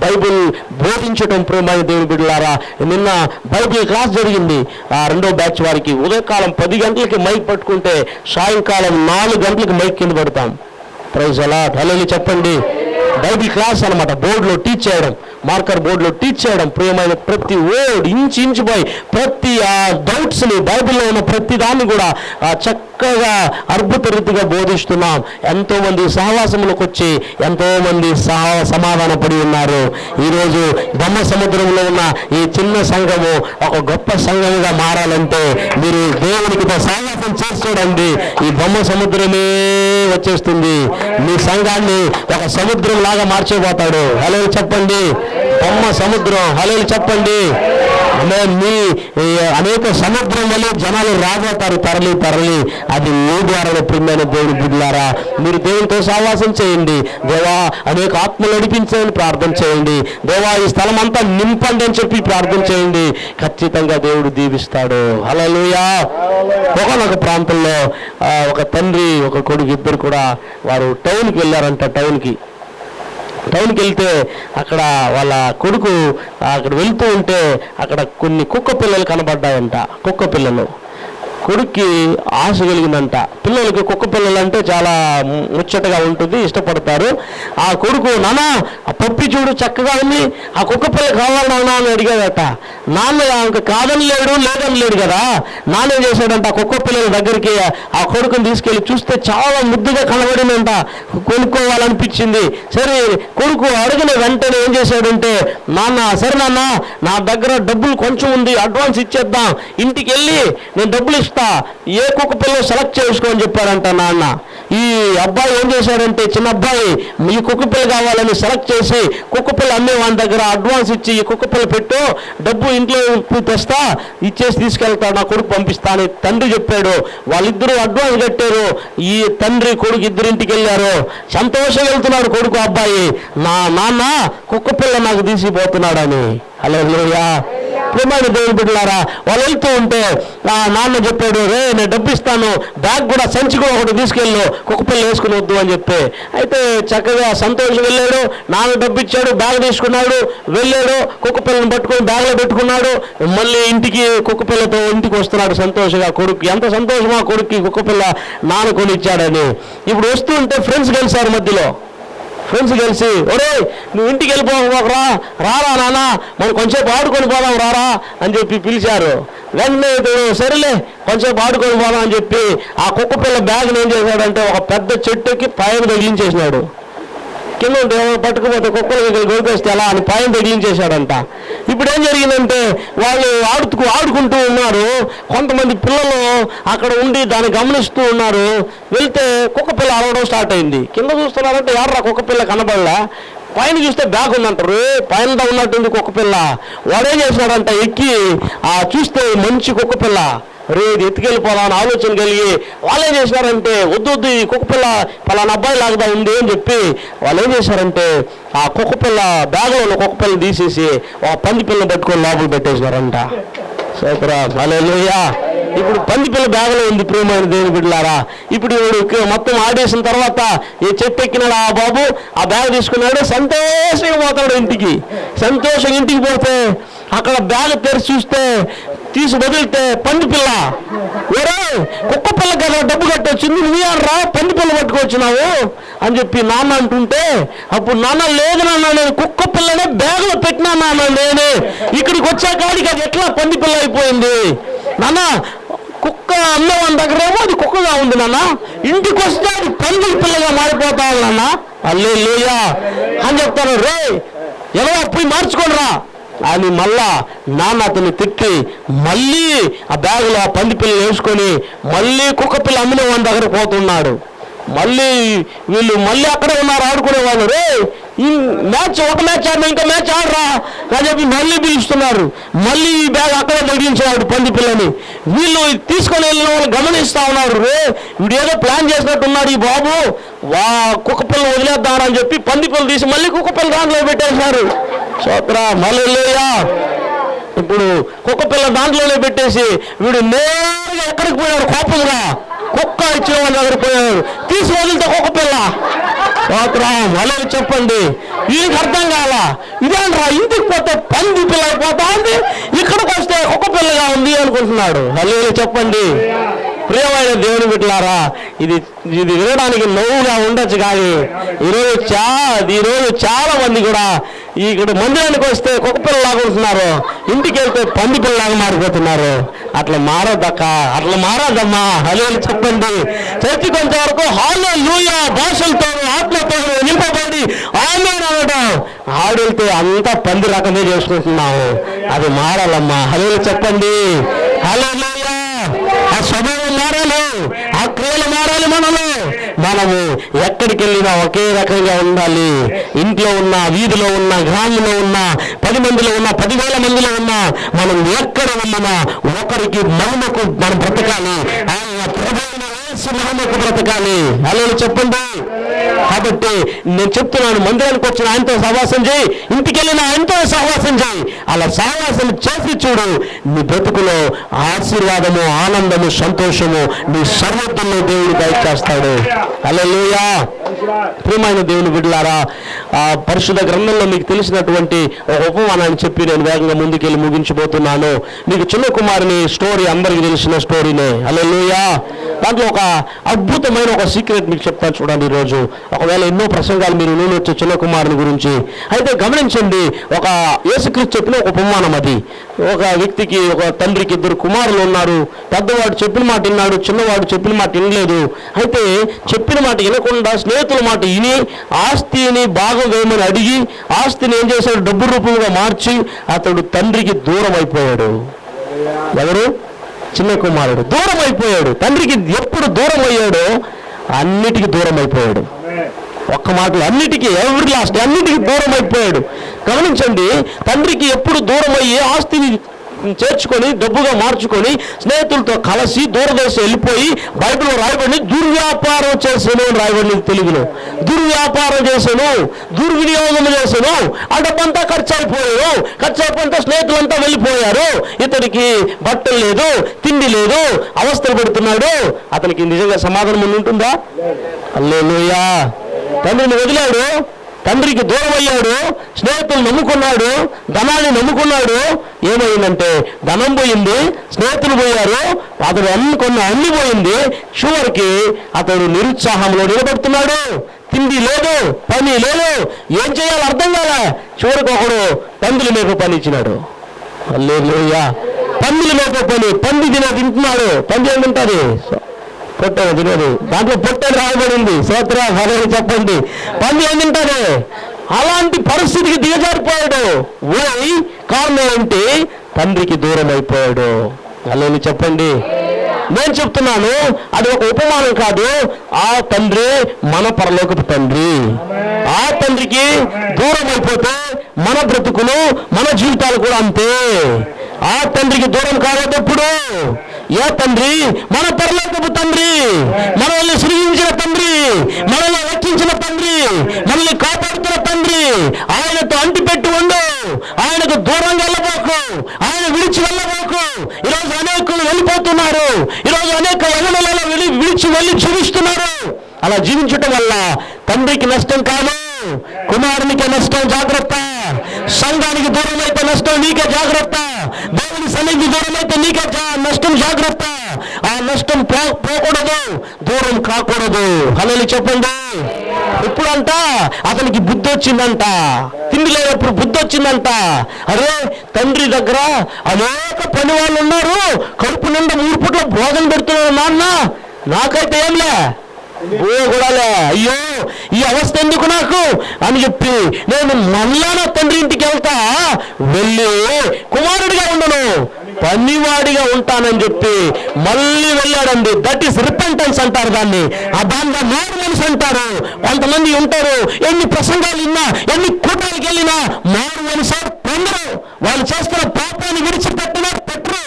Bible బోధించడం ప్రియమైన దేవుని బిడ్డలారా, నిన్న బైబిల్ క్లాస్ జరిగింది. రెండో బ్యాచ్ వారికి ఉదయకాలం 10 గంటలకి మైక్ పట్టుకుంటే సాయంకాలం 4 గంటలకి మైక్ కింద పెడతాం. ప్రైజ్ అలాట్, హల్లెలూయా చెప్పండి. బైబిల్ క్లాస్ అనమాట, బోర్డులో టీచ్ చేయడం, మార్కర్ బోర్డులో టీచ్ చేయడం. ప్రియమైన ప్రతి వర్డ్ ఇంచు పోయి ప్రతి డౌట్స్ని, బైబిల్లో ఉన్న ప్రతి దాన్ని కూడా చక్కగా అద్భుత రీతిగా బోధిస్తున్నాం. ఎంతోమంది సహవాసములకు వచ్చి ఎంతోమంది సమాధాన పడి ఉన్నారు. ఈరోజు బ్రహ్మ సముద్రంలో ఉన్న ఈ చిన్న సంఘము ఒక గొప్ప సంఘముగా మారాలంటే మీరు దేవునికి సహవాసం చేసుకోండి. ఈ బ్రహ్మ సముద్రమే వచ్చేస్తుంది. మీ సంఘాన్ని ఒక సముద్రం లాగా మార్చిపోతాడు. హల్లెలూయా చెప్పండి. బ్రహ్మ సముద్రం, హల్లెలూయా చెప్పండి. మీ అనేక సముద్రం వల్ల జనాలు రాబోతారు తరలి తరలి. అది మీ ద్వారా ప్రియమైన దేవుని బిడ్డలారా, మీరు దేవునితో సహవాసం చేయండి. దేవా అనేక ఆత్మలు నడిపించని ప్రార్థన చేయండి. దేవా ఈ స్థలం అంతా నింపండి అని చెప్పి ప్రార్థన చేయండి. ఖచ్చితంగా దేవుడు దీవిస్తాడు. హల్లెలూయా. ఒకనొక ప్రాంతంలో ఒక తండ్రి ఒక కొడుకు ఇద్దరు కూడా వారు టౌన్కి వెళ్ళారంట. టౌన్కి వెళ్తే అక్కడ వాళ్ళ కొడుకు అక్కడ వెళ్తూ ఉంటే అక్కడ కొన్ని కుక్క పిల్లలు కనబడ్డాయంట. కుక్క పిల్లలు కొడుక్కి ఆశ కలిగిందంట. పిల్లలకి కుక్క పిల్లలు అంటే చాలా ముచ్చటగా ఉంటుంది, ఇష్టపడతారు. ఆ కొడుకు, నాన్న ఆ పప్పి చూడు చక్కగా ఉంది, ఆ కుక్క పిల్ల కావాలి నాన్న అని అడిగాడట. నాన్న కాదని లేడు కదా. నాన్న ఏం చేశాడంట, ఆ కుక్క పిల్లల దగ్గరికి ఆ కొడుకుని తీసుకెళ్ళి చూస్తే చాలా ముద్దుగా కనబడిందంట. కొనుక్కోవాలనిపించింది. సరే కొడుకు అడిగిన వెంటనే ఏం చేశాడంటే, సరే నాన్న నా దగ్గర డబ్బులు కొంచెం ఉంది, అడ్వాన్స్ ఇచ్చేద్దాం, ఇంటికి వెళ్ళి నేను డబ్బులు ఏ కుక్క పిల్ల సెలెక్ట్ చేసుకోని చెప్పాడంట నాన్న. ఈ అబ్బాయి ఏం చేశాడంటే, చిన్న అబ్బాయి ఈ కుక్క పిల్ల కావాలని సెలెక్ట్ చేసి కుక్క పిల్ల అమ్మే వాని దగ్గర అడ్వాన్స్ ఇచ్చి ఈ కుక్క పిల్ల పెట్టు, డబ్బు ఇంట్లో తెస్తా, ఇచ్చేసి తీసుకెళ్తాడు, నా కొడుకు పంపిస్తా అని తండ్రి చెప్పాడు. వాళ్ళిద్దరూ అడ్వాన్స్ కట్టారు. ఈ తండ్రి కొడుకు ఇద్దరింటికి వెళ్ళారు. సంతోషంగా వెళ్తున్నాడు కొడుకు అబ్బాయి, నా నాన్న కుక్క పిల్ల నాకు తీసిపోతున్నాడని. హల్లెలూయా. ప్రియమైన దేవుని బిడ్డలారా, వాళ్ళు వెళ్తూ ఉంటే నాన్న చెప్పాడు, నేను డబ్బు ఇస్తాను, బ్యాగ్ కూడా సంచి కూడా ఒకటి తీసుకెళ్ళు, కుక్కపిల్ల వేసుకుని వద్దు అని చెప్పి. అయితే చక్కగా సంతోషం వెళ్ళాడు. నాన్న డబ్బు ఇచ్చాడు, బ్యాగ్ తీసుకున్నాడు, వెళ్ళాడు, కుక్కపిల్లని పట్టుకొని బ్యాగ్లో పెట్టుకున్నాడు. మళ్ళీ ఇంటికి కుక్కపిల్లతో ఇంటికి వస్తున్నాడు సంతోషంగా. కొడుకు ఎంత సంతోషమా కొడుక్కి కుక్కపిల్ల నాన్న కొని ఇచ్చాడని. ఇప్పుడు వస్తూ ఉంటే ఫ్రెండ్స్ కలిసారు. మధ్యలో ఫ్రెండ్స్ కలిసి, ఒరే నువ్వు ఇంటికి వెళ్ళిపోకరా, రారా నాన్న మనం కొంచెంసేపు ఆడుకొని పోదాం రారా అని చెప్పి పిలిచారు. వెంటనే సరేలే కొంచెంసేపు ఆడుకొని పోదాం అని చెప్పి ఆ కుక్క పిల్ల బ్యాగ్ని ఏం చేశాడంటే ఒక పెద్ద చెట్టుకి పైన తగిలించేసినాడు. కింద ఉంటే పట్టుకుపోతే కుక్కలు గొరికేస్తే ఎలా అని పైన తగిలించేశాడంట. ఇప్పుడు ఏం జరిగిందంటే వాళ్ళు ఆడుకుంటూ ఉన్నారు. కొంతమంది పిల్లలు అక్కడ ఉండి దాన్ని గమనిస్తూ ఉన్నారు. వెళ్తే కుక్క పిల్ల అరవడం స్టార్ట్ అయింది. కింద చూస్తున్నారంటే ఎర్ర కుక్క పిల్ల కనబడలా. పైన చూస్తే బ్యాగ్ ఉందంటారు, పైన ఉన్నట్టుంది కుక్క పిల్ల. వాడేం చేశాడంట, ఎక్కి చూస్తే మంచి కుక్క పిల్ల, ఇది ఎత్తుకెళ్ళిపోవాలని ఆలోచన కలిగి వాళ్ళు ఏం చేశారంటే, వద్దు ఈ కుక్క పిల్ల పలానా అబ్బాయి లాగా ఉంది అని చెప్పి వాళ్ళు ఏం చేశారంటే ఆ కుక్క పిల్ల బ్యాగ్లో ఉన్న కుక్క పిల్లని తీసేసి ఒక పంది పిల్లని పట్టుకొని లోపల పెట్టేసినారంట. సూపర్, హల్లెలూయా. ఇప్పుడు పంది పిల్ల బ్యాగ్లో ఉంది ప్రియమైన దేవుని బిడ్డలారా. ఇప్పుడు మొత్తం ఆడేసిన తర్వాత ఈ చెట్టు ఎక్కినాడు ఆ బాబు, ఆ బ్యాగ్ తీసుకున్నాడు, సంతోషంగా పోతాడు ఇంటికి. సంతోషంగా ఇంటికి పోతే అక్కడ బ్యాగ్ తెరిచి చూస్తే తీసి వదిలితే పంది పిల్ల. ఒరే కుక్క పిల్ల కదా డబ్బు కట్టొచ్చింది, నువ్వేరా పంది పిల్ల పట్టుకొచ్చినావు అని చెప్పి నాన్న అంటుంటే, అప్పుడు నాన్న లేదు నాన్న నేను కుక్క పిల్లనే బ్యాగ్లో పెట్టినా నాన్న, నేను ఇక్కడికి వచ్చే కాడికి అది ఎట్లా పంది పిల్ల అయిపోయింది నాన్న. కుక్క అమ్మవాని దగ్గరేమో అది కుక్కగా ఉంది నాన్న, ఇంటికి వస్తే అది పంది పిల్లగా మారిపోతావు నాన్న. హల్లెలూయా అని చెప్తాను. రే ఎలా పోయి మార్చుకోండి రా అని మళ్ళా నాన్న అతన్ని తిట్టి మళ్ళీ ఆ బ్యాగులో ఆ పంది పిల్లలు వేసుకొని మళ్ళీ కుక్క పిల్ల అమ్మిన వాని దగ్గర పోతున్నాడు. మళ్ళీ వీళ్ళు మళ్ళీ అక్కడే ఉన్నారు ఆడుకునేవాళ్ళు. రే ఈ మ్యాచ్ ఒక మ్యాచ్ ఆడినా ఇంకో మ్యాచ్ ఆడరా అని చెప్పి మళ్ళీ పిలుస్తున్నారు. మళ్ళీ ఈ బ్యాగ్ అక్కడే తగిలించాడు పంది పిల్లని. వీళ్ళు తీసుకొని వెళ్ళిన వాళ్ళు గమనిస్తూ ఉన్నారు. రే వీడు ఏదో ప్లాన్ చేసినట్టున్నాడు ఈ బాబు, కుక్క పిల్ల వదిలేద్దామని చెప్పి పంది పిల్లలు తీసి మళ్ళీ కుక్క పిల్ల దాంట్లో పెట్టేశారు. స్తోత్రం, హల్లెలూయా. ఇప్పుడు కుక్క పిల్ల దాంట్లోనే పెట్టేసి వీడు నేరుగా ఎక్కడికి పోయాడు? కోపంగా కుక్క ఇచ్చిన వాళ్ళ దగ్గర పోయాడు. తీసి వదిలితే కుక్క పిల్ల. స్తోత్రం, హల్లెలూయా. చెప్పండి, వీడికి అర్థం కాల. ఇదేంట్రా, ఇంటికి పోతే పంది పిల్ల అయిపోతా ఉంది, ఇక్కడికి వస్తే కుక్క పిల్లగా ఉంది అనుకుంటున్నాడు. హల్లెలూయా. చెప్పండి, ప్రియమైన దేవుని బిడ్డలారా, ఇది వినడానికి నవ్వుగా ఉండొచ్చు, కానీ ఈరోజు చాలా మంది కూడా ఇక్కడ మందిరానికి వస్తే కుక్క పిల్లలాగా ఉంటున్నారు, ఇంటికి వెళ్తే పంది పిల్లలాగా మారిపోతున్నారు. అట్లా మారదమ్మా. హల్లెలూయా. చెప్పండి, చర్చి కొంతవరకు హల్లెలూయా భాషలతో ఆత్మతో నింపబడి ఆమేన్ అనడం, ఆడెళ్తే అంతా పంది రకమే చేసుకుంటున్నాము. అది మారాలమ్మా. హల్లెలూయా. చెప్పండి, హల్లెలూయా. ఆ స్వభావం మారాలి, ఆ క్రియలు మారాలి. మనము ఎక్కడికి వెళ్ళినా ఒకే రకంగా ఉండాలి. ఇంట్లో ఉన్న, వీధిలో ఉన్న, గ్రామంలో ఉన్న, 10 మందిలో ఉన్న, 10,000 మందిలో ఉన్నా, మనం ఎక్కడ ఉన్నా ఒకరికి మహిమకు మనం బ్రతకాలి. మహిమకు బ్రతకాలి. హల్లెలూయా. చెప్పండి. కాబట్టి నేను చెప్తున్నాను, మందిరానికి వచ్చిన ఆయనతో సహవాసం చేయి, ఇంటికి వెళ్ళిన ఆయనతో సహవాసం చేయి. అలా సహవాసం చేసి చూడు, నీ బ్రతుకులో ఆశీర్వాదము, ఆనందము, సంతోషము నీ సర్వత్వంలో దేవుడు దయచేస్తాడు. హల్లెలూయా. ప్రియమైన దేవుని బిడ్డలారా, పరిశుద్ధ గ్రంథంలో మీకు తెలిసినటువంటి ఒక ఉపమానాన్ని చెప్పి నేను వేగంగా ముందుకెళ్ళి ముగించిపోతున్నాను. మీకు చిన్న కుమారుని స్టోరీ అందరికీ తెలిసిన స్టోరీనే. హల్లెలూయా. దాంట్లో ఒక అద్భుతమైన ఒక సీక్రెట్ మీకు చెప్తాను చూడండి. ఈరోజు ఒకవేళ ఎన్నో ప్రసంగాలు మీరు వినొచ్చు చిన్న కుమారుని గురించి. అయితే గమనించండి, ఒక యేసుక్రీస్తు చెప్పిన ఒక ఉపమానం అది. ఒక వ్యక్తికి, ఒక తండ్రికి 2 కుమారులు ఉన్నారు. పెద్దవాడు చెప్పిన మాట విన్నాడు, చిన్నవాడు చెప్పిన మాట వినలేదు. అయితే చెప్పిన మాట వినకుండా స్నేహితుల మాట విని ఆస్తిని భాగం వేయమని అడిగి ఆస్తిని ఏం చేశాడు? డబ్బు రూపంగా మార్చి అతడు తండ్రికి దూరం అయిపోయాడు. ఎవరు? చిన్న కుమారుడు దూరం అయిపోయాడు. తండ్రికి ఎప్పుడు దూరం అయ్యాడో అన్నిటికీ దూరం అయిపోయాడు. ఒక్క మాటలో అన్నిటికీ, ఎవరి లాస్ట్ అన్నిటికీ దూరం అయిపోయాడు. గమనించండి, తండ్రికి ఎప్పుడు దూరం అయ్యి ఆస్తిని చేర్చుకొని డబ్బుగా మార్చుకొని స్నేహితులతో కలిసి దూరదేశం వెళ్ళిపోయి, బైబిల్లో రాయబడి దుర్వ్యాపారం చేశాను అని రాయబడింది తెలుగులో. దుర్వ్యాపారం చేశాను, దుర్వినియోగం చేశాను, ఆ డబ్బంతా ఖర్చు అయిపోయాను, స్నేహితులంతా వెళ్ళిపోయారు, ఇతనికి బట్టలు లేదు, తిండి లేదు, అవస్థలు పెడుతున్నాడు. అతనికి నిజంగా సమాధానం ఉంటుందా? హల్లెలూయా. తండ్రిని వదిలాడు, తండ్రికి దూరం అయ్యాడు, స్నేహితులు నమ్ముకున్నాడు, ధనాన్ని నమ్ముకున్నాడు. ఏమైందంటే ధనం పోయింది, స్నేహితులు పోయారు, అతడు అన్ని పోయింది. చివరికి అతడు నిరుత్సాహంలో నిలబడుతున్నాడు. తిండి లేదు, పని లేదు, ఏం చేయాలో అర్థం కాలే. చివరికి ఒకడు పందుల మేక పని ఇచ్చినాడు. హల్లెలూయా. పందుల మేక పని, పంది తింటున్నాడు. పంది ఏం తింటుంది? పొట్టేది తినేది, దాంట్లో పొట్టేది రాయబడింది. స్తోత్రం, హల్లెలూయా. చెప్పండి, పంది ఏం తింటాడు? అలాంటి పరిస్థితికి దిగజారిపోయాడు. కారణం ఏంటి? తండ్రికి దూరం అయిపోయాడు. హల్లెలూయా. చెప్పండి. నేను చెప్తున్నాను, అది ఒక ఉపమానం కాదు. ఆ తండ్రి మన పరలోకపు తండ్రి. ఆ తండ్రికి దూరం అయిపోతే మన బ్రతుకులు, మన జీవితాలు కూడా అంతే. ఆ తండ్రికి దూరం కావద్దు ఎప్పుడు. ఏ తండ్రి? మన పరలోకపు తండ్రి, మనల్ని సృజించిన తండ్రి, మనల్ని రక్షించిన తండ్రి, మనల్ని కాపాడుతున్న తండ్రి. ఆయనతో అంటిపెట్టి ఉండు, ఆయనకు దూరంగా వెళ్ళబోకు, ఆయన విడిచి వెళ్ళబోకు. ఈరోజు అనేకులు వెళ్ళిపోతున్నారు, ఈరోజు అనేక యవనులలో విడిచి వెళ్ళి జీవిస్తున్నారు. అలా జీవించటం వల్ల తండ్రికి నష్టం కాదు, కుమారునికి నష్టం. జాగ్రత్త. సంఘానికి దూరం అయితే నష్టం నీకే, జాగ్రత్త. దేవుని సన్నిధికి దూరం అయితే నీకే నష్టం, జాగ్రత్త. ఆ నష్టం పోకూడదు, దూరం కాకూడదు. హల్లెలూయా. చెప్పండి. ఇప్పుడంట అతనికి బుద్ధి వచ్చిందంట, తిండి లేనప్పుడు బుద్ధి వచ్చిందంట. అరే, తండ్రి దగ్గర అనేక పని వాళ్ళు ఉన్నారు, కడుపు నిండా 3 పూట్ల భోజనం పెడుతున్నారు నాన్న, నాకైతే ఏంలే కూడాలే. అయ్యో, ఈ అవస్థ ఎందుకు నాకు అని చెప్పి నేను మళ్ళా నా తండ్రి ఇంటికి వెళ్ళి కుమారుడిగా ఉండను, పనివాడిగా ఉంటానని చెప్పి మళ్ళీ వెళ్ళాడండి. దట్ ఈస్ రిపెంటెన్స్ అంటారు దాన్ని. దాన్ని మారు మనసు అంటారు. కొంతమంది ఉంటారు, ఎన్ని ప్రసంగాలు విన్నా, ఎన్ని కూటాలకు వెళ్ళినా మారు మనసు పొందరు. వాళ్ళు చేస్తున్న పాపాన్ని విడిచిపెట్టరు.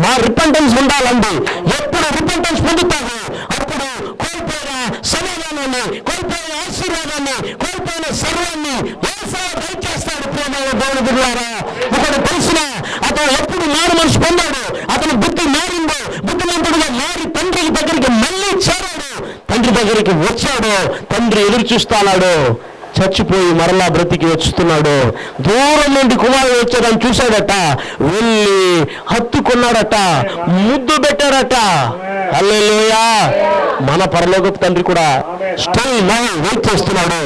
మా రిపెంటెన్స్ ఉండాలండి. ఎప్పుడు రిపెంటెన్స్ పొందుతారు, అప్పుడు కోల్పోయిన సమాధానాన్ని, కోల్పోయిన ఆశీర్వాదాన్ని, కోల్పోయిన సర్వాన్ని దయచేస్తాడు. ప్రేమ దేవుని బిడ్డలారా, ఒకటి తెలిసిన అతను ఎప్పుడు మారు మనసు పొందాడు, అతను బుద్ధి మారిందో, బుద్ధిమంతుడుగా మారి తండ్రి దగ్గరికి మళ్ళీ చేరాడు, తండ్రి దగ్గరికి వచ్చాడు, తండ్రి ఎదురు చూస్తున్నాడు, చచ్చిపోయి మరలా బ్రతికి వస్తున్నాడు. దూరం నుండి కుమారుడు వచ్చాడని చూశాడట, వెళ్ళి హత్తుకున్నాడట, ముద్దు పెట్టాడట. హల్లెలూయా. మన పరలోకపు తండ్రి కూడా స్టిల్ నౌ వెయిట్ చేస్తున్నాడు,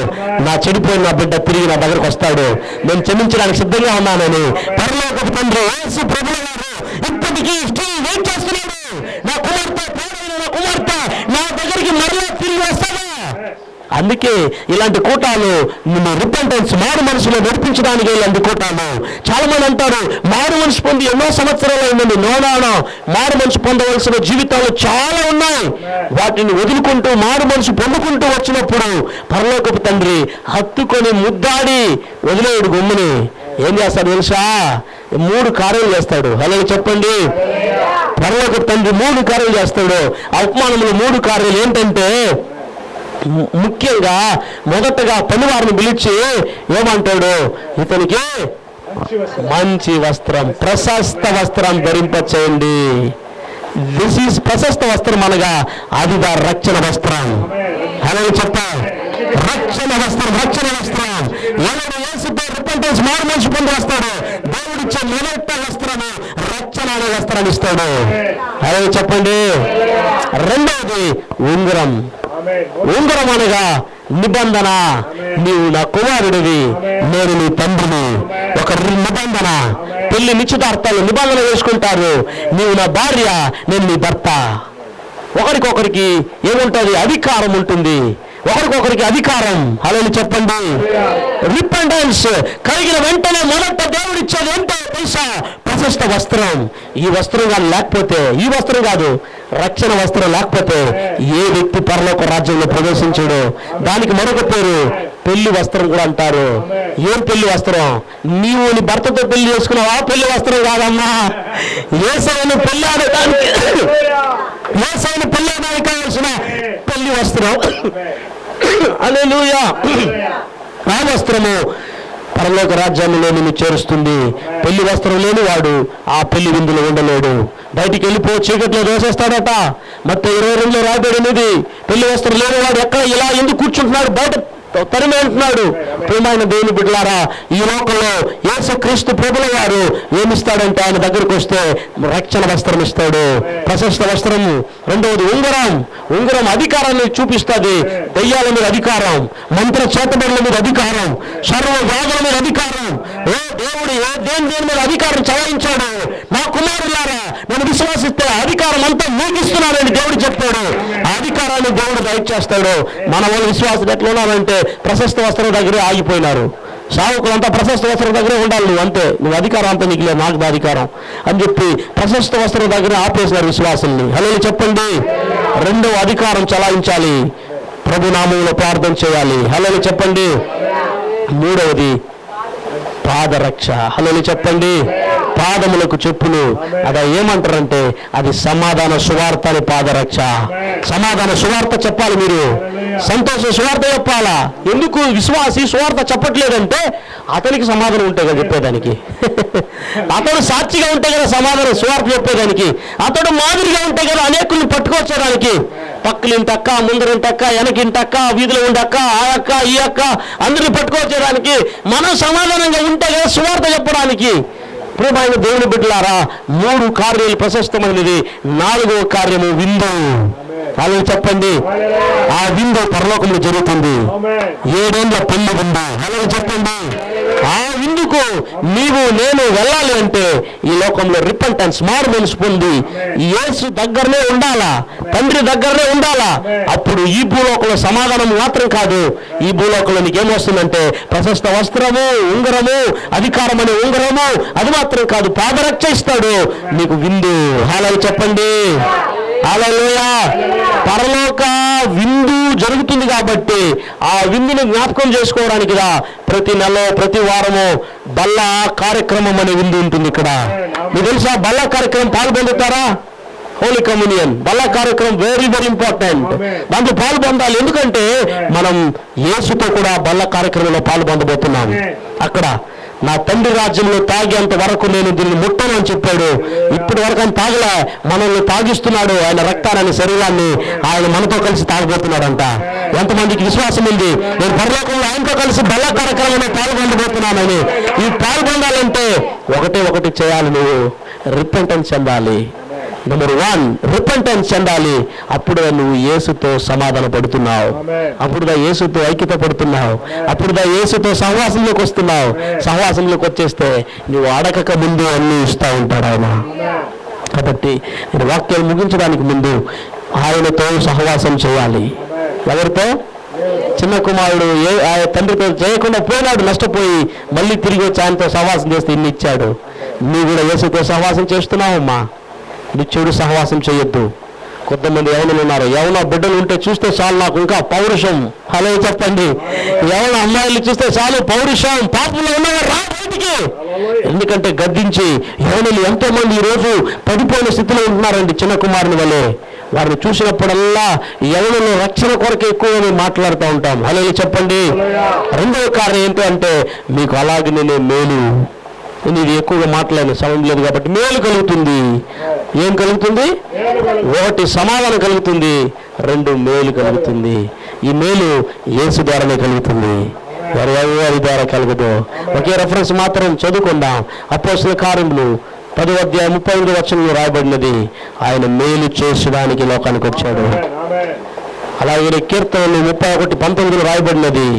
నా చెడిపోయిన నా బిడ్డ తిరిగి నా దగ్గరకు వస్తాడు, నేను క్షమించడానికి సిద్ధంగా ఉన్నానని. పరలోకపు తండ్రి యేసు ప్రభువు గారు ఇప్పటికీ స్టిల్ వెయిట్ చేస్తున్నాడు. నా కుమార్తె, నా కుమార్తె నా దగ్గరికి మరలా తిరిగి వస్తాడా? అందుకే ఇలాంటి కూటాలు రిపెంటెన్స్, మారు మనసులో నడిపించడానికి ఇలాంటి కూటాలు. చాలా మంది అంటారు మారు మనసు పొంది ఎన్నో సంవత్సరాలు అయిందండి. నోనానో, మారు మనసు పొందవలసిన జీవితాలు చాలా ఉన్నాయి. వాటిని వదులుకుంటూ మారు మనసు పొందుకుంటూ వచ్చినప్పుడు పరలోకపు తండ్రి హత్తుకొని ముద్దాడి వదిలేడు గమ్ముని. ఏం చేస్తాడు తెలుసా? 3 కార్యాలు చేస్తాడు. అలాగే చెప్పండి. పరలోకపు తండ్రి 3 కార్యాలు చేస్తాడు. ఆ ఉపమానంలో 3 కార్యాలు ఏంటంటే, ముఖ్యంగా మొదటగా పనివారిని పిలిచి ఏమంటాడు, ఇతనికి మంచి వస్త్రం, ప్రశస్త వస్త్రం ధరింపచేయండి. దిస్ ఈజ్ ప్రశస్త వస్త్రం అనగా అది రక్షణ వస్త్రం. అలాగే చెప్పా, రక్షణ వస్త్రం, రక్షణ వస్త్రం. ఎవరు యేసుపై రిపెంటెన్స్, మారు మనసు పొంది వస్తాడు, దేవుడిచ్చే మొదట వస్త్రము రక్షణ అనే వస్త్రాన్ని ఇస్తాడు. అలాగే చెప్పండి. రెండవది ఉంగరం. ఉంగరం అనగా నిబంధన. నీవు నా కుమారుడివి, నేను నీ తండ్రిని. ఒక నిబంధన. పెళ్లి నిశ్చితార్థాలు నిబంధన వేసుకుంటారు. నీవు నా భార్య, నేను నీ భర్త. ఒకరికొకరికి ఏముంటుంది? అధికారం ఉంటుంది. ఒకరికొకరికి అధికారం. అలా చెప్పండి. రిపెంటెన్స్ కలిగిన వెంటనే మొదట దేవుడు ఇచ్చేది ఏంటో తెలుసా? ప్రశస్త వస్త్రం. ఈ వస్త్రం కానీ లేకపోతే, ఈ వస్త్రం కాదు, రక్షణ వస్త్రం లేకపోతే ఏ వ్యక్తి పరలోక రాజ్యంలో ప్రవేశించాడో దానికి మరొక పేరు పెళ్లి వస్త్రం కూడా అంటారు. ఏం పెళ్లి వస్త్రం? నీవు నీ భర్తతో పెళ్లి చేసుకున్నావు, ఆ పెళ్లి వస్త్రం కాదమ్మా. యేసయ్యను పెళ్లి ఆడటానికి, యేసయ్యను పెళ్లి ఆడడానికి కావాల్సిన పెళ్లి వస్త్రం. హల్లెలూయా. ఆ వస్త్రము పరలోక రాజ్యంలో నిన్ను చేరుస్తుంది. పెళ్లి వస్త్రం లేని వాడు ఆ పెళ్లి విందులో ఉండలేడు. బయటికి వెళ్ళిపో, చీకట్లో దోసేస్తాడట. మొత్తం 22లో రాబడినది. పెళ్లి వస్త్రం లేని వాడు ఎక్కడ ఇలా ఎందుకు కూర్చుంటున్నాడు? బయట తరిమి అంటున్నాడు. ప్రియమైన దేవుని బిడ్డలారా, ఈ లోకంలో యేసుక్రీస్తు ప్రభుల వారు ఏమిస్తాడంటే, ఆయన దగ్గరకు వస్తే రక్షణ వస్త్రం ఇస్తాడు, ప్రశస్త వస్త్రము. రెండవది ఉంగరం. ఉంగరం అధికారాన్ని చూపిస్తుంది. దయ్యాల మీద అధికారం, మంత్ర చేతబడుల మీద అధికారం, సర్వ వ్యాధుల మీద అధికారం. దేవుడు దేని మీద అధికారం చలాయించాడు? నా కుమారులారా, నేను విశ్వాసిస్తే అధికారం అంతా మూగిస్తున్నానని దేవుడు చెప్పాడు. ఆ అధికారాన్ని దేవుడు దయచేస్తాడు. మన వాళ్ళు విశ్వాసం ఎట్లా ఉన్నారంటే ప్రశస్త వస్త్రం దగ్గరే ఆగిపోయినారు. సావుకులంతా ప్రశస్త వస్త్రం దగ్గరే ఉండాలి, నువ్వు అంతే, నువ్వు అధికారం అంతా నీకు లేదు, నాకు అధికారం అని చెప్పి ప్రశస్త వస్త్రం దగ్గర ఆపేసినారు విశ్వాసుల్ని. హల్లెలూయా చెప్పండి. రెండవ అధికారం చలాయించాలి, ప్రభు నామములో ప్రార్థన చేయాలి. హల్లెలూయా చెప్పండి. మూడవది పాదరక్ష. హల్లెలూయా చెప్పండి. పాదములకు చెప్పులు. అది ఏమంటారంటే అది సమాధాన సువార్త అని. పాదరక్ష, సమాధాన సువార్త చెప్పాలి. మీరు సంతోష సువార్త చెప్పాలా? ఎందుకు విశ్వాసి సువార్త చెప్పట్లేదంటే అతనికి సమాధానం ఉంటే కదా చెప్పేదానికి. అతడు సాక్షిగా ఉంటే కదా సమాధానం సువార్త చెప్పేదానికి. అతడు మాదిరిగా ఉంటే కదా అనేకుల్ని పట్టుకొచ్చేదానికి. పక్కలింటక్క, ముందరింటక్క, వెనకింటక్క, వీధిలో ఉండక్క, ఆ అక్క, ఈ అక్క, అందరిని పట్టుకొచ్చేదానికి. మనం సమాధానంగా ఉంటే కదా సువార్త చెప్పడానికి. ప్రియమైన దేవుని బిడ్డలారా, 3 కార్యాలు ప్రశస్తమైనది. 4వ కార్యము విందు. వాళ్ళు చెప్పండి. ఆ విందు పరలోకంలో జరుగుతుంది. 7 ఏళ్ల పెళ్లి విందు. అలాగే చెప్పండి. ఆ విందుకు నీవు నేను వెళ్ళాలి అంటే ఈ లోకంలో రిపెంటెన్స్, మారు మనసు పొంది యేసు దగ్గరనే ఉండాలా, తండ్రి దగ్గరనే ఉండాలా. అప్పుడు ఈ భూలోకంలో సమాధానం మాత్రం కాదు, ఈ భూలోకంలో నీకేమొస్తుందంటే ప్రశస్త వస్త్రము, ఉంగరము, అధికారం అనే ఉంగరము. అది మాత్రం కాదు, పాదరక్ష ఇస్తాడు నీకు విందు. హల్లెలూయా చెప్పండి. హల్లెలూయా. పరలోక విందు జరుగుతుంది కాబట్టి ఆ విందుని జ్ఞాపకం చేసుకోవడానికి ప్రతి నెల, ప్రతి వారము బల్ల కార్యక్రమం అనే విందు ఉంటుంది ఇక్కడ. మీకు తెలుసా బల్ల కార్యక్రమం పాల్పొందుతారా? హోలీ కమ్యూనియన్ బల్ల కార్యక్రమం వెరీ వెరీ ఇంపార్టెంట్. దాంట్లో పాల్పొందాలి. ఎందుకంటే మనం యేసుతో కూడా బల్ల కార్యక్రమంలో పాల్పొందబోతున్నాం. అక్కడ నా తండ్రి రాజ్యంలో తాగేంత వరకు నేను దీన్ని ముట్టను అని చెప్పాడు. ఇప్పటి వరకు ఆయన తాగలే, మనల్ని తాగిస్తున్నాడు. ఆయన రక్తాన్ని, శరీరాన్ని ఆయన మనతో కలిసి తాగబోతున్నాడంట. ఎంతమందికి విశ్వాసం ఉంది? నేను పరలోకంలో ఆయనతో కలిసి బల్ల కార్యక్రమంలో పాల్గొనబోతున్నానని. ఈ పాల్గొనాలంటే ఒకటి చేయాలి, నువ్వు రిపెంటెన్స్ చెందాలి. నెంబర్ 1 రిపెంటెన్స్ చెందాలి. అప్పుడుగా నువ్వు యేసుతో సమాధాన పడుతున్నావు, అప్పుడుగా యేసుతో ఐక్యత పడుతున్నావు, అప్పుడుగా యేసుతో సహవాసంలోకి వస్తున్నావు. సహవాసంలోకి వచ్చేస్తే నువ్వు అడగక ముందు అన్నీ ఇస్తూ ఉంటాడు ఆయన. కాబట్టి నేను వాక్యాలు ముగించడానికి ముందు ఆయనతో సహవాసం చేయాలి. ఎవరితో? చిన్న కుమారుడు తండ్రితో చేయకుండా పోయినాడు, నష్టపోయి మళ్ళీ తిరిగి వచ్చి ఆయనతో సహవాసం చేస్తే ఇన్ని ఇచ్చాడు. నువ్వు కూడా యేసుతో సహవాసం చేస్తున్నావమ్మా. నువ్వు చెడు సహవాసం చేయొద్దు. కొంతమంది యవనులు ఉన్నారు, యవన బిడ్డలు ఉంటే చూస్తే చాలు నాకు ఇంకా పౌరుషం. హలో చెప్పండి. యవన అమ్మాయిలు చూస్తే చాలు పౌరుషం, పాపంలో ఉన్నవారు రా బయటికి. ఎందుకంటే గద్దించి యవనులు ఎంతో మంది ఈరోజు పడిపోయిన స్థితిలో ఉంటున్నారండి, చిన్న కుమారుని వల్లే. వారిని చూసినప్పుడల్లా యవనులు రక్షణ కొరకే ఎక్కువ మాట్లాడుతూ ఉంటాం. హలో చెప్పండి. రెండవ కారణం ఏంటి అంటే మీకు అలాగే మేలు. ఇది ఎక్కువగా మాట్లాడిన సమయం లేదు కాబట్టి మేలు కలుగుతుంది. ఏం కలుగుతుంది? 1 సమాధానం కలుగుతుంది, 2 మేలు కలుగుతుంది. ఈ మేలు యేసు ద్వారానే కలుగుతుంది, వారి ద్వారా కలుగుదు. ఒకే రెఫరెన్స్ మాత్రం చదువుకుందాం. అపోస్తలుల కార్యములు 10వ అధ్యాయం 35వ వచనంలో రాయబడినది, ఆయన మేలు చేసడానికి లోకానికి వచ్చాడు. అలాగే కీర్తనలు 31:19 రాయబడినది,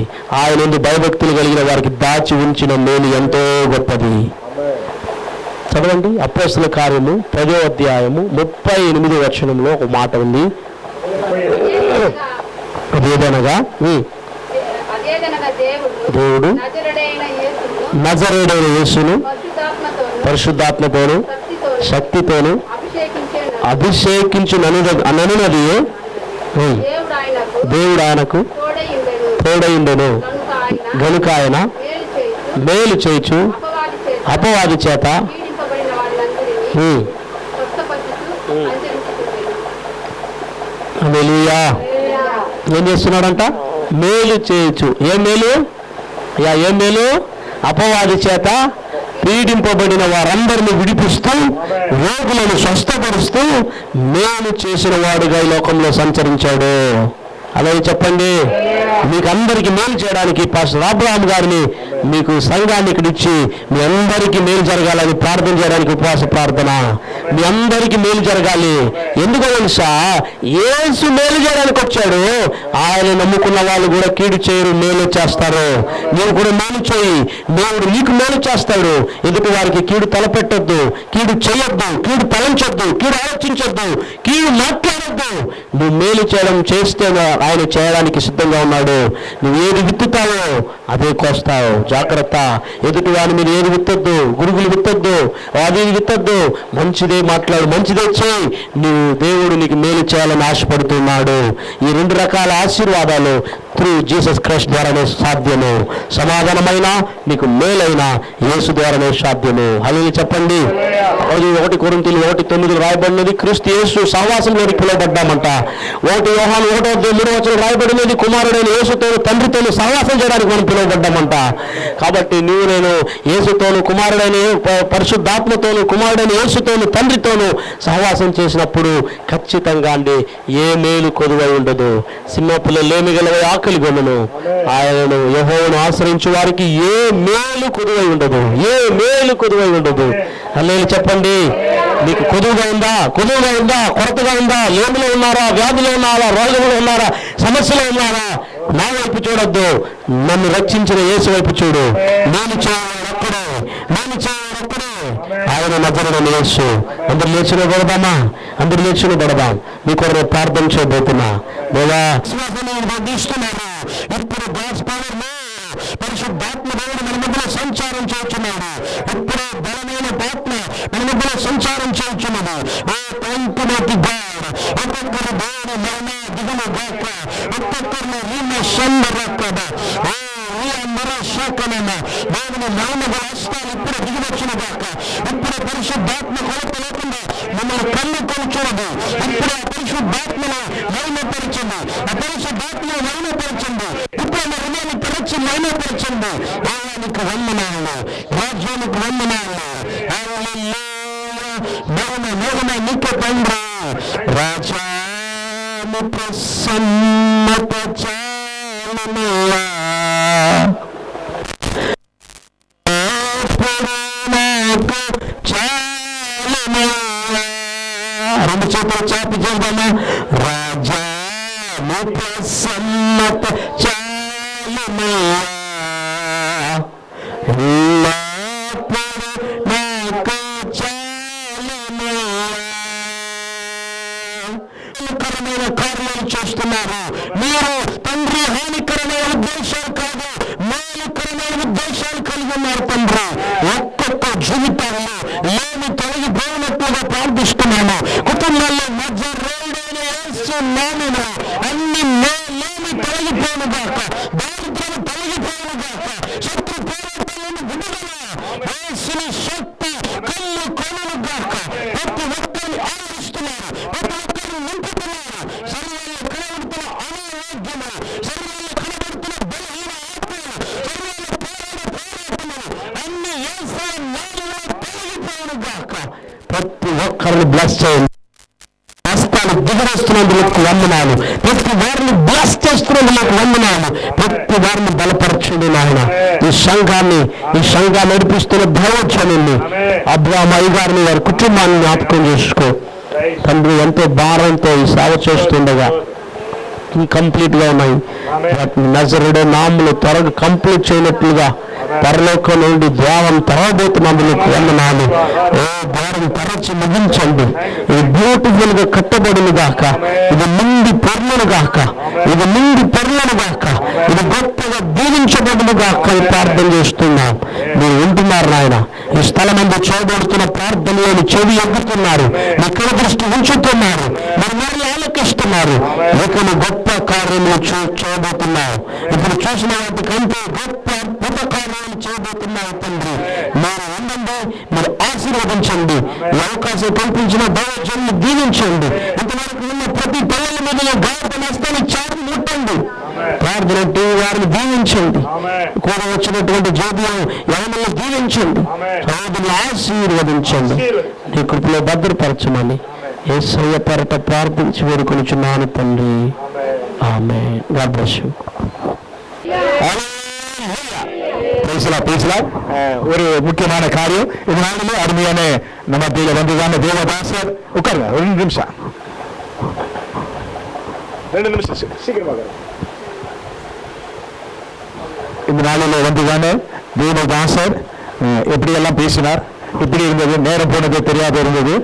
ఆయన యందు భయభక్తులు కలిగిన వారికి దాచి ఉంచిన మేలు ఎంతో గొప్పది. చదవండి. అపోస్తలుల కార్యము 10వ అధ్యాయము 38వ వచనంలో ఒక మాట ఉంది. అదేదనగా దేవుడు నజరేయుడైన యేసును పరిశుద్ధాత్మతోను శక్తితోను అభిషేకించుననున్నది దేవుడు ఆయనకు తోడైండెను గనుక ఆయన మేలు చేయుచు అపవాది చేత హల్లెలూయా. ఏం చేస్తున్నాడంట? మేలు చేయొచ్చు. ఏం మేలు? ఏం మేలు? అపవాది చేత పీడింపబడిన వారందరినీ విడిపిస్తూ, రోగులను స్వస్థపరుస్తూ మేలు చేసిన వాడుగా ఈ లోకంలో సంచరించాడు. అలాగే చెప్పండి. మీకు అందరికీ మేలు చేయడానికి పాస్టర్ అబ్రహాం గారిని మీకు సంఘాన్ని ఇక్కడ ఇచ్చి మీ అందరికీ మేలు జరగాలని ప్రార్థన చేయడానికి ఉపవాస ప్రార్థన. మీ అందరికీ మేలు జరగాలి. ఎందుకో తెలుసా? యేసు మేలు చేయడానికి వచ్చాడు. ఆయన నమ్ముకున్న వాళ్ళు కూడా కీడు చేయరు, మేలు చేస్తారు. నేను కూడా మేలు చేయి, దేవుడు నీకు మేలు చేస్తాడు. ఎదుటి వారికి కీడు తలపెట్టొద్దు, కీడు చేయొద్దు, కీడు తలంచొద్దు, కీడు ఆలోచించొద్దు, కీడు మాట్లాడొద్దు. నువ్వు మేలు చేయడం చేస్తే ఆయన చేయడానికి సిద్ధంగా ఉన్నాడు. నువ్వు ఏది విత్తుతావో అదే కోస్తావు. జాగ్రత్త. ఎదుటి వాని మీరు ఏది విత్తొద్దు, గురుగులు విత్తొద్దు, అది విత్తొద్దు. మంచిదే మాట్లాడు, మంచిదే చేయి. నువ్వు దేవుడు నీకు మేలు చేయాలని ఆశపడుతున్నాడు. ఈ 2 రకాల ఆశీర్వాదాలు త్రూ జీసస్ క్రైస్ట్ ద్వారానే సాధ్యము. సమాధానమైన నీకు మేలైన యేసు ద్వారానే సాధ్యము. హల్లెలూయా చెప్పండి. 1 కొరింథీయులు 1:9 రాయబడినది, క్రీస్తు యేసు సహవాసంలోకి పిలువబడ్డామంట. 1 యోహాను 1:3 రాయబడినది, కుమారుడైన యేసుతో తండ్రితోను సహవాసం చేయడానికి మనం పిలువబడ్డామంట. కాబట్టి నువ్వు నేను యేసుతోను కుమారుడైన పరిశుద్ధాత్మతోను కుమారుడైన యేసుతోను తండ్రితోను సహవాసం చేసినప్పుడు ఖచ్చితంగా అండి ఏ మేలు కొదువై ఉండదు. సింహపుల్లలు లేమిగలవై ఆకలి గొనును, ఆయనను యెహోవాను ఆశ్రయించు వారికి ఏ మేలు కొదువై ఉండదు, ఏ మేలు కొదువై ఉండదు. హల్లెలూయా చెప్పండి. మీకు కొదువుగా ఉందా? కొదువుగా ఉందా? కొరతగా ఉందా? లేమిలో ఉన్నారా? వ్యాధులు ఉన్నారా? రోగంలో ఉన్నారా? సమస్యలో ఉన్నారా? నా వైపు చూడొద్దు, నన్ను రక్షించిన యేసు వైపు చూడు. నేను చేయడక్కడే, నేను చేయడక్కడే ఆయన నజరేయుడైన యేసు. అందరు లేచిన పడదామా? అందరు లేచిన పడదాం. మీ కొరకు ప్రార్థన చేయబోతున్నా. దేవా ఇప్పుడు పరిశుద్ధాత్మ దేవుడు మన మధ్యలో సంచారం చేస్తున్నాడు. ఇప్పుడు బలమైన ఆత్మ మన మధ్యలో సంచారం చేస్తున్నది. ఒక్కొక్కరి దేవుడు మరణ దిగులు గాక, ఒక్కొక్కరిని రీమ సంబరక్కద దేవుని నామగల హస్తాలు ఇప్పుడు దిగివచ్చిన గాక. ఇప్పుడు పరిశుద్ధాత్మ కొలత లేకుండా మమ్మల్ని కళ్ళు కొలుచున్నది. ఇప్పుడు ఆ పరిశుద్ధాత్మను మౌనపరిచింది, ఆ పరిశుద్ధాత్మను మౌనపరిచింది. ఇప్పుడు మా హృదయాన్ని తెరచి మౌనపరిచింది. ఆయనకు వందనాలు. రాజ్యానికి వందనాలు. హల్లెలూయా. మహిమ నీకే తండ్రి. రాజాను ప్రసన్నత చాలుమయ్యా. రెండు చేతులు చాపి చేద్దామా. రాజా ప్రసన్నత చాలుమయ్యా. నాకు చాలుమయ్యా. కార్యాలు చేస్తున్నారు మీరు. తండ్రి హానికరమైన ఉద్దేశాలు కాదు, మేలుకరమైన ఉద్దేశాలు కలిగి ఉన్నారు తండ్రి. ఒక్కొక్క జీవితాల్లో లేని తొలగిపోయినట్టుగా ప్రార్థిస్తున్నాము. కుటుంబాల్లో మధ్య రేడైన యేసు నామములో అన్ని లేని తొలగిపోనుగాక, దారిద్ర్యం తొలగిపోనుగాక, శత్రు పోరాటాలను విడుదల యేసుని శక్తి కళ్ళు కొనుగాక. ప్రతి ఒక్కరిని ఆదరిస్తున్నారు, ప్రతి ఒక్కరిని నింపుతున్నారు. శరీరంలో కనబడుతున్న అనారోగ్యము, శరీరంలో కనబడుతున్న బలహీన ఆత్మలు, శరీరంలో పోరాటములు అన్ని యేసు నామములో తొలగిపోనుగాక. ప్రతి ఒక్కరిని బ్లెస్ చేయండి. హస్తాలు దిగరేస్తున్నందుకు వందనాలు. ప్రతి వారిని బ్లెస్ చేస్తున్నందుకు వందనాలు. ప్రతి వారిని బలపరచండి నాయన. ఈ సంఘాన్ని నడిపిస్తున్న దైవజనుల్ని అబ్రాహాము అయ్యగారిని వారి కుటుంబాన్ని జ్ఞాపకం చేసుకో తండ్రి. ఎంతో భారంతో ఈ సేవ చేస్తుండగా కంప్లీట్ గా ఉన్నాయి. వాటిని నజరుడే నామములు త్వరగా కంప్లీట్ చేయనట్లుగా పరలోకం నుండి దేవం తరబోతున్నందుకు వందనాలు. ఓ ద్వారం తరచి ముగించండి. ఇది బ్యూటిఫుల్ గా కట్టబడును గాక, ఇది నిండి పొర్లను గాక, ఇది నిండి పొర్లను గాక, ఇది గొప్పగా దీవించబడును గాక అని ప్రార్థన చేస్తున్నాం. మీరు వింటున్నారు నాయన. ఈ స్థలమందు చేయబడుతున్న ప్రార్థనలను చెవి ఎగ్గుతున్నారు, మీ కళ్ళ దృష్టి ఉంచుతున్నారు, మీరు మరి ఆలకిస్తున్నారు. ఇకను గొప్ప కార్యములు చేయబోతున్నావు. ఇప్పుడు చూసిన వాటి కంటే గొప్ప అద్భుత కార్యాలు చేయబోతున్నావు తండ్రి. మీరు ఉండండి, మీరు ఆశీర్వదించండి. ఈ అవకాశం కల్పించిన దైవజనులు దీవించండి. ఇంతవరకు ఉన్న ప్రతి పిల్లల మీద గాయపడి నష్టాన్ని చాటు ముట్టండి. ప్రార్థన టీవీ వారిని దీవించండి. కూడా వచ్చినటువంటి జ్యోతిని యవనలను దీవించండి. సహోదరులను ఆశీర్వదించండి. నీ కృపలో భద్రపరచమని యేసయ్య పేరట ప్రార్థించి వేడుకొనుచున్నాను తండ్రి. ఆమేన్. God bless you. ஒரு முக்கியமான காரியம் இதனாலுமே அருமையான நம்ம வந்துதான தேவதாசர் உட்காருங்க. 2 நிமிஷம் சீக்கிரமாக. இந்த நாளில் வந்துதானே தேவதாசர் எப்படியெல்லாம் பேசினார், இப்படி இருந்தது, நேரம் போனது தெரியாத இருந்தது.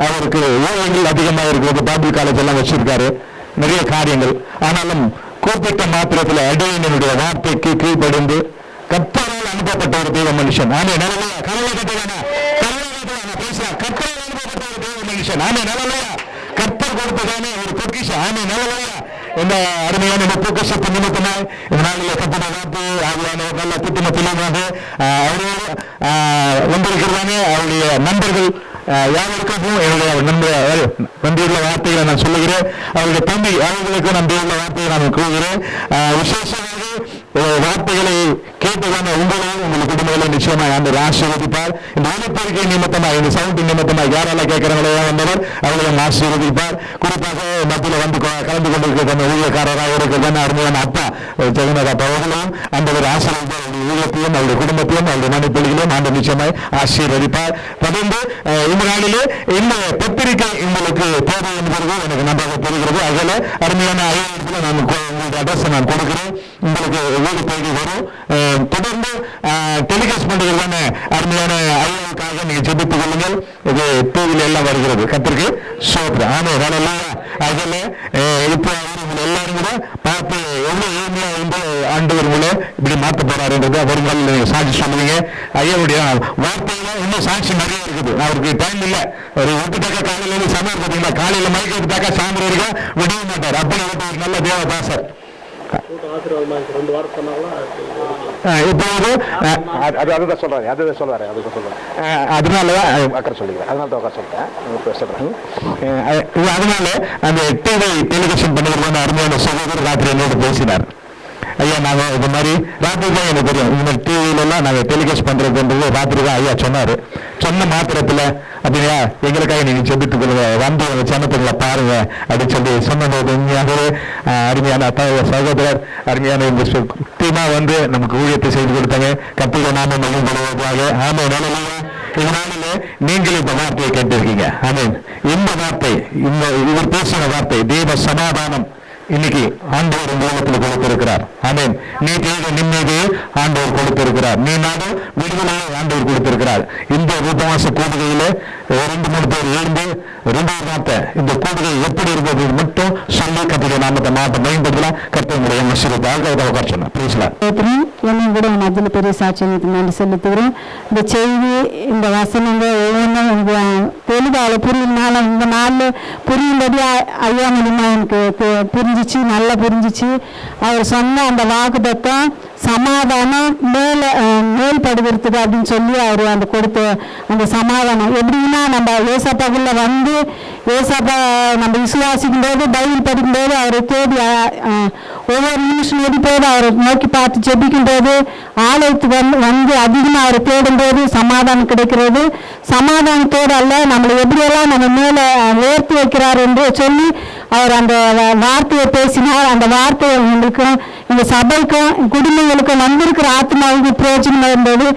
அவருக்கு ஓய்வுகள் அதிகமாக இருக்கிறது. பைபிள் காலேஜ் எல்லாம் வச்சிருக்காரு, நிறைய காரியங்கள். ஆனாலும் கூப்பிட்ட மாத்திரத்தில் அடியனுடைய வார்த்தைக்கு கீழ்ப்படிந்து கர்த்தரால் அனுப்பப்பட்ட ஒரு தெய்வ மனுஷன். ஆமே நல்லலையா. கரலை கட்டலானா பேசலாம். கர்த்தரால் அனுப்பப்பட்ட ஒரு தெய்வ மனுஷன். ஆமே நல்லலையா. கர்த்தர் கொடுத்ததானே ஒரு பொக்கிஷம். ஆமே நல்லலையா. இந்த அருமையான இந்த பொக்கிஷத்து நிமித்தமாய் இந்த நாளில் கத்தின வார்த்தை ஆகியான நல்ல திட்டம தெளிவாக அவரோடு வந்திருக்கிறதானே அவருடைய நண்பர்கள் யாருக்கும் என்னுடைய நன்றியுள்ள வார்த்தைகளை நான் சொல்லுகிறேன். அவருடைய தம்பி அவர்களுக்கும் நன்றியுள்ள வார்த்தையை நான் கூறுகிறேன். விசேஷமாக வார்த்தைகளை கேட்டதான உங்களையும் உங்கள் குடும்பங்களை நிச்சயமாக ஆண்டவர் ஆசீர்வதிப்பார். இந்த ஒளிப்பெருக்கை நிமித்தமாக, இந்த சவுண்ட் நிமித்தமாக யாரெல்லாம் கேட்கிறாங்களோ வந்தவர் அவர்களை ஆசீர்வதிப்பார். குறிப்பாக மத்தியில் வந்து கலந்து கொண்டிருக்கிற ஊழியக்காரராக இருக்கிறதான அருமையான அப்பா ஜெகநாத் அப்பா அவர்களும் ஆண்டவர் ஆசீர்வதிப்பார். அவருடைய ஊழியத்தையும் அவருடைய குடும்பத்தையும் அவருடைய மனைப்பிள்ளைகளையும் ஆண்டவர் நிச்சயமாய் ஆசீர்வதிப்பார். தொடர்ந்து இந்த நாளிலே இந்த பத்திரிகை உங்களுக்கு தேவை என்பது எனக்கு நன்றாக தெரிகிறது. அதில் அருமையான ஐயாயிரத்தில் நான் உங்களுடைய அட்ரஸ் நான் கொடுக்கிறேன். உங்களுக்கு வீடு தேடி வரும். தொடர்ந்து டெலிகாஸ்ட் பண்ணுறதான அருமையான ஐயாவுக்காக நீங்க ஜெபித்துக் கொள்ளுங்கள். இது டிவில எல்லாம் வருகிறது. கத்திற்கு சோத்ரம். ஆமே நல்ல அதில் இப்போ அவர்கள் எல்லாரும் கூட பார்த்து எவ்வளவு ஏழ்மையா வந்து ஆண்டவர் உங்களை இப்படி மாற்ற போறாருன்றது வருங்கால நீங்க சாட்சி சொல்லுவீங்க. ஐயாவுடைய வார்த்தையில இன்னும் சாட்சி நிறைய இருக்குது. அவருக்கு டைம் இல்லை. ஒரு விட்டுட்டாக்கா காலையில சமையல் பார்த்தீங்களா, காலையில மைக்கு எடுத்தாக்கா சாயந்தரம் வரைக்கும் விடவே மாட்டார். அப்படி ஒரு நல்ல தேவதாசர். அதுதான் சொல்றாரு. அதனாலதான் அக்கறை சொல்லிக்கிறேன். அதனால சொல்றேன். அதனால அந்த டிவி டெலிவிஷன் பண்ணுறதுக்கான அருமையான சகோதரர் ராத்திரி என்னோடு பேசினார். ஐயா நாங்கள் இது மாதிரி ராத்திரி தான் எனக்கு தெரியும், இந்த மாதிரி டிவிலெல்லாம் நாங்கள் டெலிகாஸ்ட் பண்ணுறதுன்றது ராத்திரி தான் ஐயா சொன்னார். சொன்ன மாத்திரத்தில் அப்படியா எங்களுக்காக நீங்கள் செபித்துக் கொள்ளுங்க, வந்து அந்த சனத்துக்களை பாருங்க அப்படின்னு சொல்லி சொன்னபோது உண்மையாகவே அருமையான சகோதரர் அருமையான இந்த டீமா வந்து நமக்கு ஊழியத்தை செய்து கொடுத்தாங்க. கத்திக நாம மகிழ்வதாக. ஆமே நல்ல இதனால நீங்கள் இந்த வார்த்தையை கேட்டிருக்கீங்க. ஆமீன். இந்த வார்த்தை, இந்த இவர் பேசின வார்த்தை தேவ சமாதானம் இன்னைக்கு ஆண்டவர் உலகத்தில் கொடுத்திருக்கிறார். ஆமீன். நீ தேவை நிம்மதி ஆண்டவர் கொடுத்திருக்கிறார். நீ நாடு விடுதலையை ஆண்டவர் கொடுத்திருக்கிறார். இந்த உபவாச கூடுகையில 2-3 பேர் எழுந்து 2வது வார்த்தை இந்த கூடுகை எப்படி இருந்தது மட்டும் சொல்லி கத்திரிக்க நாமத்தை மாட்ட பயன்படுத்தலாம். கர்த்தருடைய மசூரத்தாக அவகாசம் பேசலாம். என்னை கூட என் அதில் பெரிய சாட்சியத்துக்கு நன்றி செலுத்துகிறேன். இந்த செய்தி, இந்த வசனங்கள் ஒவ்வொன்றும் எனக்கு தெளிவாக புரியலனாலும் இந்த நாளில் புரியும்படி ஐயா மூலியமாக எனக்கு புரிஞ்சிச்சு, நல்லா புரிஞ்சிச்சு. அவர் சொன்ன அந்த வாக்குத்தத்தம் சமாதானம் மேல்படுகிறதுக்கு அப்படின்னு சொல்லி அவர் அந்த கொடுத்த அந்த சமாதானம் எப்படின்னா, நம்ம ஏசப்பாக்குள்ள வந்து ஏசப்பா நம்ம விசுவாசிக்கும் போது பைபிள் படிக்கும்போது அவரை தேடி ஒவ்வொரு நிமிஷம் எடுப்போது அவரை நோக்கி பார்த்து ஜெபிக்கும் போது ஆலயத்துக்கு வந்து அதிகமாக அவரை தேடும்போது சமாதானம் கிடைக்கிறது. சமாதானத்தோடு அல்ல, நம்மளை எப்படியெல்லாம் நம்ம மேலே உயர்த்தி வைக்கிறார் என்று சொல்லி அவர் அந்த வார்த்தையை பேசினார். அந்த வார்த்தை எங்களுக்கும் இந்த சபைக்கும் குடும்பங்களுக்கும் வந்திருக்கிற ஆத்மாவுக்கு பிரயோஜனமாக இருந்தது.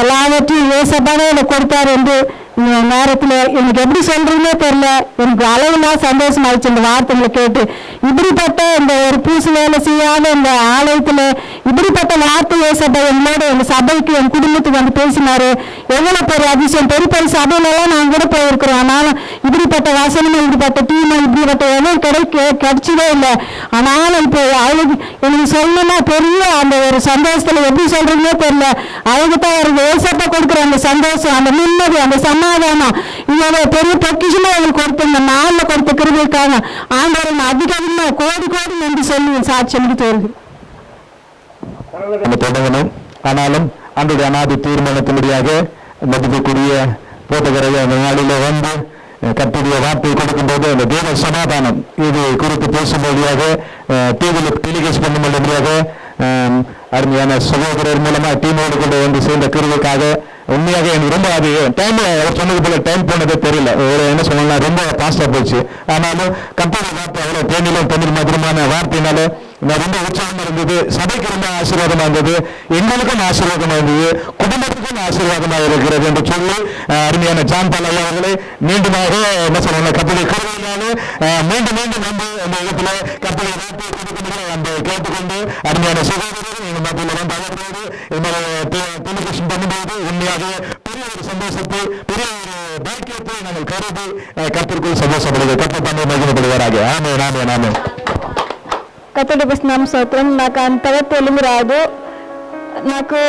எல்லாவற்றையும் ஏசப்பாவே கொடுத்தார் என்று இந்த நேரத்தில் எனக்கு எப்படி சொல்றதுன்னே தெரியல. எனக்கு அளவுலாம் சந்தோஷமாயிடுச்சு இந்த வார்த்தைகளை கேட்டு. இப்படிப்பட்ட இந்த ஒரு பூசு வேலை செய்யாத இந்த ஆலயத்தில் இப்படிப்பட்ட வார்த்தை ஏசப்பா என்னோட எங்கள் சபைக்கு என் குடும்பத்துக்கு வந்து பேசினாரு. எவ்வளோ பெரிய அதிசயம். பெரிய பெரிய சபையிலலாம் நாங்கள் கூட போயிருக்கிறோம். ஆனாலும் இப்படிப்பட்ட வசனமும் இப்படிப்பட்ட டீமும் இப்படிப்பட்ட எதுவும் கிடைச்சதே இல்லை. ஆனாலும் இப்போ அவளுக்கு எனக்கு சொல்லணும்னா பெரிய அந்த ஒரு சந்தோஷத்தில் எப்படி சொல்றதுன்னே தெரியல. அவங்ககிட்ட ஒரு ஏசப்பா கொடுக்குற அந்த சந்தோஷம், அந்த நிம்மதி, அந்த சமாதானம், இவ்வளோ பெரிய பொக்கிஷமா அவங்களுக்கு கொடுத்த இந்த நாளில் கொடுத்த கிருபைக்காக ஆண்டவரை அதிகமாக கோடி கோடி நன்றி சொல்லி சாட்சி தோல்வி நம்ம தொடங்கணும். ஆனாலும் அன்றைய அநாதி தீர்மானத்தின்படியாக மதிக்கக்கூடிய போட்டகரையை அந்த நாளில் வந்து கர்த்தருடைய வார்த்தை கொடுக்கும்போது அந்த தேவ சமாதானம் இது குறித்து பேசும்படியாக டிவியில் டெலிகாஸ்ட் பண்ணும்படியாக அருமையான சகோதரர் மூலமா டீமோடு கொண்டு வந்து சேர்ந்த கிருபைக்காக உண்மையாக எனக்கு ரொம்ப அது டைம் சொன்னது போல டைம் போனதே தெரியல. என்ன சொல்லலாம், ரொம்ப பாஸ்டா போச்சு. ஆனாலும் கர்த்தருடைய வார்த்தை அவ்வளோ தேனிலும் தமிழ் மதுரமான வார்த்தையினால ரொம்ப உற்சாகமா இருந்தது. சபைக்கு ரொம்ப ஆசீர்வாதமா இருந்தது, எங்களுக்கும் ஆசீர்வாதமா இருந்தது, குடும்பத்துக்கும் ஆசீர்வாதமா இருக்கிறது என்று சொல்லி அருமையான ஜான் பால் ஐயா அவர்களை மீண்டுமாக என்ன சொல்றாங்க கர்த்தருடைய கிருபையினாலே மீண்டும் மீண்டும் வந்து அந்த இடத்துல கர்த்தருடைய வார்த்தையை கொடுக்கும்போது அந்த கேட்டுக்கொண்டு அருமையான சகோதரர்கள் எங்கள் மத்தியில் வந்து அவர்களோடு டெலிகாஸ்ட் பண்ணும்போது உண்மையாக பெரிய ஒரு சந்தோஷத்தை, பெரிய ஒரு பாக்கியத்தை நாங்கள் கருதி கர்த்தருக்குள் சந்தோஷப்படுகிறது. கர்த்தர் தம்மை மகிமைப்படுவாராக. ஆமே நாமே நாமே. కర్తృ స్తోత్రం. నాకు అంతగా తెలుగు రాదు, నాకు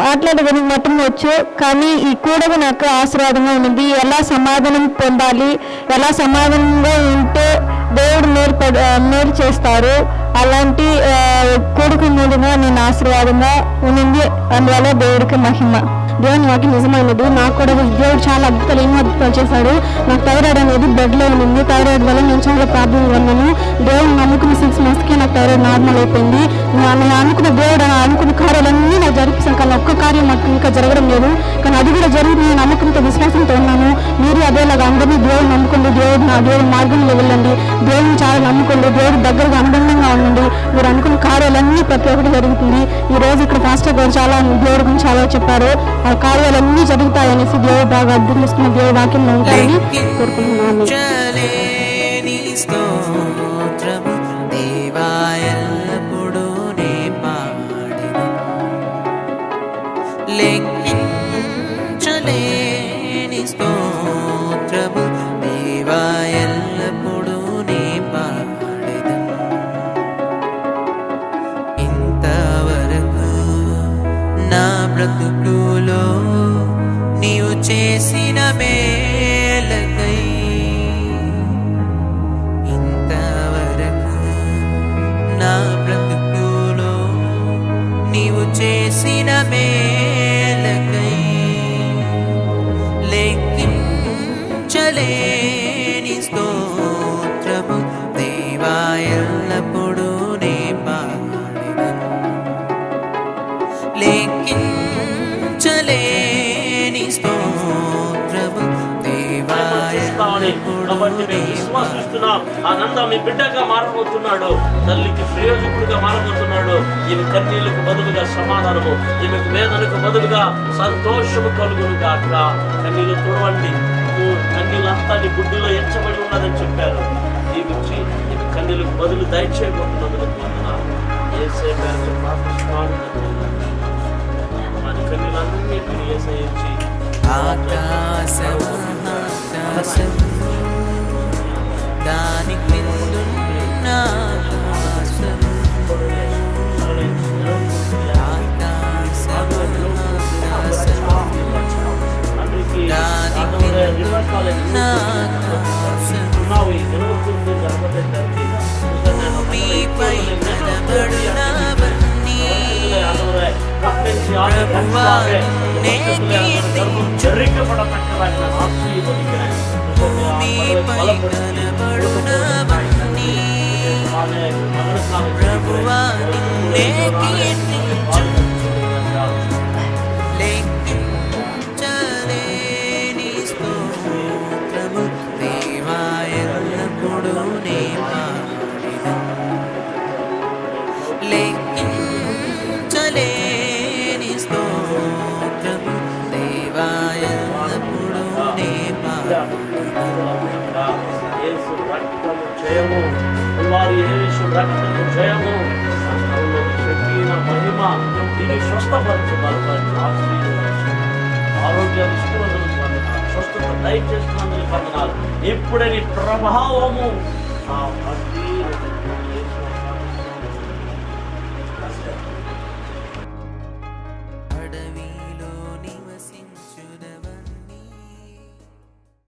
మాట్లాడడానికి మాత్రం వచ్చు. కానీ ఈ కూడగా నాకు ఆశీర్వాదంగా ఉంది. ఎలా సమాధానం పొందాలి, ఎలా సమాధానంగా ఉంటే దేవుడు మేలు చేస్తారు, అలాంటి కొడుకు మూలంగా నేను ఆశీర్వాదంగా ఉంది. అందువల్ల దేవుడికి మహిమ. దేవుని వాక్యం నిజమైనది. నాకు కూడా దేవుడు చాలా అద్భుతాలు, ఎన్నో అద్భుతాలు చేశాడు. నాకు థైరాయిడ్ అనేది బెడ్లో ఉంది. థైరాయిడ్ వల్ల నేను చాలా ప్రాబ్లంగా ఉన్నాను. దేవుడు నమ్ముకున్న 6 monthsకి నాకు థైరాయిడ్ నార్మల్ అయిపోయింది. నేను అనుకున్న దేవుడు అనుకున్న కార్యాలన్నీ నాకు జరిపిస్తాను, కానీ ఒక్క కార్యం నాకు ఇంకా జరగడం లేదు. కానీ అది కూడా జరుగుతుంది. నేను నమ్మకంతో విశ్వాసంతో ఉన్నాను. మీరు అదేలాగా అందరినీ దేవుడు నమ్ముకోండి, దేవుడు మార్గంలో వెళ్ళండి, దేవుడిని చాలా నమ్ముకోండి, దేవుడు దగ్గరగా అనుబంధంగా ఉండండి. మీరు అనుకున్న కార్యాలన్నీ ప్రతి ఒక్కటి జరుగుతుంది. ఈ రోజు ఇక్కడ పాస్టర్ గారు చాలా దేవుడి గురించి చాలా చెప్పారు. ఆ కార్యాలన్నీ జరుగుతాయనేసి దేవుడు బాగా అర్థిస్తున్న దేవుడు వాక్యంలో ఉంటాయని కోరుకుంటున్నాను. బ్రతుకులో నీవు చేసిన మేలకై ఇంతవరకు నా బ్రతుకులో నీవు చేసిన మేలకై లెక్కించలేని స్తోత్రము దేవా ఎల్లప్పుడూ నే పాడెదను. బట్టి మేము విశ్వాసిస్తున్నాం. ఆనంద మీ బిడ్డగా మారబోతున్నాడు, తల్లికి ప్రయోజకుడిగా మారబోతున్నాడు. ఈమె కన్నీళ్లకు బదులుగా సమాధానము, ఈమెకు వేదనకు బదులుగా సంతోషము కలుగును గాక. కన్నీళ్లు తుడవండి, కన్నీళ్ళంతా నీ బుడ్డిలో ఎచ్చబడి ఉన్నదని చెప్పారు. దీవించి ఈమె కన్నీళ్లకు బదులు దయచేయబోతున్నందుకు వందనాలు. యేసే పేరుతో ప్రార్థిస్తున్నాను. మన కన్నీళ్ళన్నిటిని యేసయ్య ఇచ్చి ఆకాశం ఆకాశం దాని క్రిందున్న ఆకాశం ఆకాశం ఆకాశం దాని క్రిందున్న ఆకాశం భూమిపై కనబడునవన్నీ ప్రభువా నిన్నే కీర్తించు. భూమిపై కనబడునవన్నీ ప్రభువా నిన్నే కీర్తించు. లెక్కించలేని స్తోత్రము దేవా ఎల్లప్పుడూ నే పాడెదను. లెక్కించలేని స్తోత్రము దేవా ఎల్లప్పుడూ నే పాడెదను. యేసు రక్తము జయము, వారి యేసు రక్తము జయము, సంఘంలో శక్తిన మహిమ, దీన్ని స్వస్థపరచు, బలపరచు, ఆశీర్వదించు. ఆరోగ్యాలు ఇస్తున్నందుకు వందనాలు, స్వస్థత దయచేస్తున్నందుకు వందనాలు. ఇప్పుడే నీ ప్రభావము